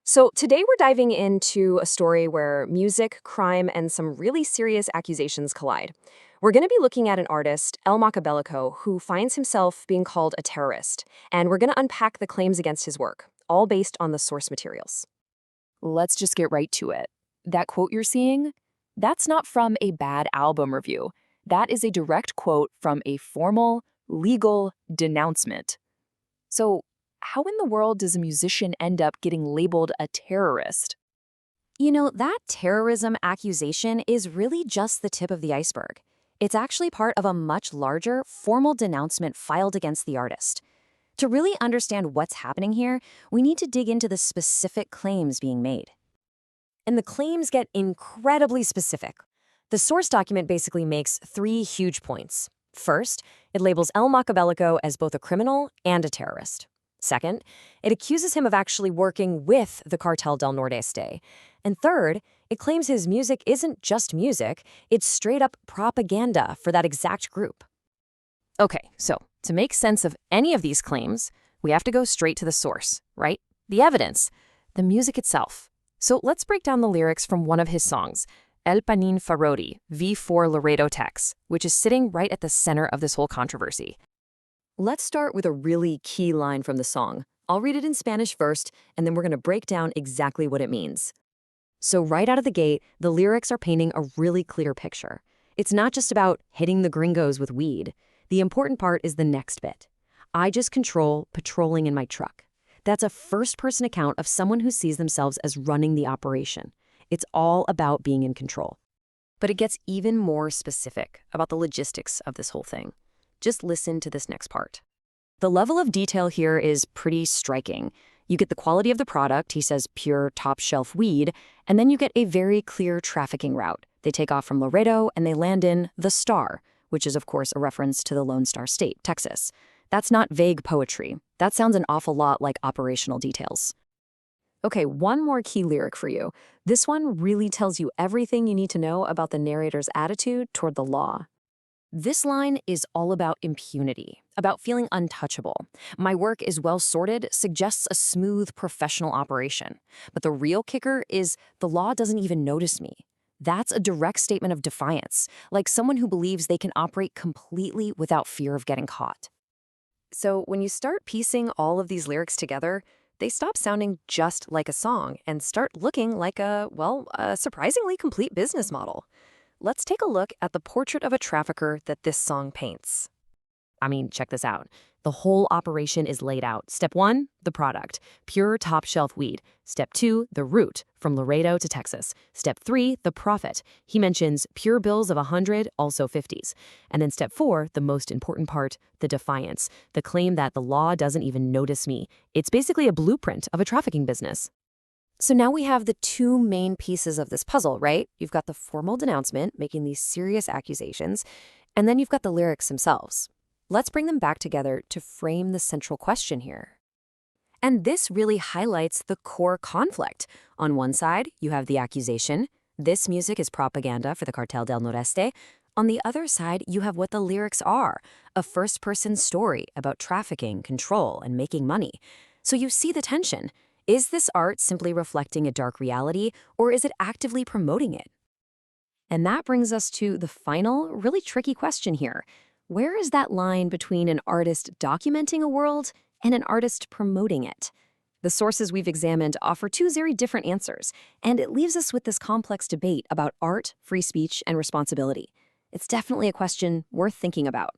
So, today we're diving into a story where music, crime, and some really serious accusations collide. We're going to be looking at an artist, Makabelico, who finds himself being called a terrorist, and we're going to unpack the claims against his work, all based on the source materials. Let's just get right to it. That quote you're seeing? That's not from a bad album review. That is a direct quote from a formal, legal denouncement. So, how in the world does a musician end up getting labeled a terrorist? That terrorism accusation is really just the tip of the iceberg. It's actually part of a much larger, formal denouncement filed against the artist. To really understand what's happening here, we need to dig into the specific claims being made. And the claims get incredibly specific. The source document basically makes three huge points. First, it labels El Makabelico as both a criminal and a terrorist. Second, it accuses him of actually working with the Cartel Del Noreste. And third, it claims his music isn't just music, it's straight-up propaganda for that exact group. Okay, so to make sense of any of these claims, we have to go straight to the source, right? The evidence, the music itself. So let's break down the lyrics from one of his songs, El Panin V4 Laredo, Tex, which is sitting right at the center of this whole controversy. Let's start with a really key line from the song. I'll read it in Spanish first, and then we're going to break down exactly what it means. So right out of the gate, the lyrics are painting a really clear picture. It's not just about hitting the gringos with weed. The important part is the next bit. I just control patrolling in my truck. That's a first-person account of someone who sees themselves as running the operation. It's all about being in control. But it gets even more specific about the logistics of this whole thing. Just listen to this next part. The level of detail here is pretty striking. You get the quality of the product, he says pure top-shelf weed, and then you get a very clear trafficking route. They take off from Laredo and they land in the Star, which is of course a reference to the Lone Star State, Texas. That's not vague poetry. That sounds an awful lot like operational details. Okay, one more key lyric for you. This one really tells you everything you need to know about the narrator's attitude toward the law. This line is all about impunity, about feeling untouchable. My work is well sorted, suggests a smooth professional operation. But the real kicker is the law doesn't even notice me. That's a direct statement of defiance, like someone who believes they can operate completely without fear of getting caught. So when you start piecing all of these lyrics together, they stop sounding just like a song and start looking like a surprisingly complete business model. Let's take a look at the portrait of a trafficker that this song paints. I mean, check this out. The whole operation is laid out. Step 1, the product, pure top-shelf weed. Step 2, the route, from Laredo to Texas. Step 3, the profit. He mentions pure bills of 100, also 50s. And then step 4, the most important part, the defiance, the claim that the law doesn't even notice me. It's basically a blueprint of a trafficking business. So now we have the two main pieces of this puzzle, right? You've got the formal denouncement making these serious accusations, and then you've got the lyrics themselves. Let's bring them back together to frame the central question here. And this really highlights the core conflict. On one side, you have the accusation, this music is propaganda for the Cartel Del Noreste. On the other side, you have what the lyrics are, a first-person story about trafficking, control, and making money. So you see the tension. Is this art simply reflecting a dark reality, or is it actively promoting it? And that brings us to the final, really tricky question here. Where is that line between an artist documenting a world and an artist promoting it? The sources we've examined offer two very different answers, and it leaves us with this complex debate about art, free speech, and responsibility. It's definitely a question worth thinking about.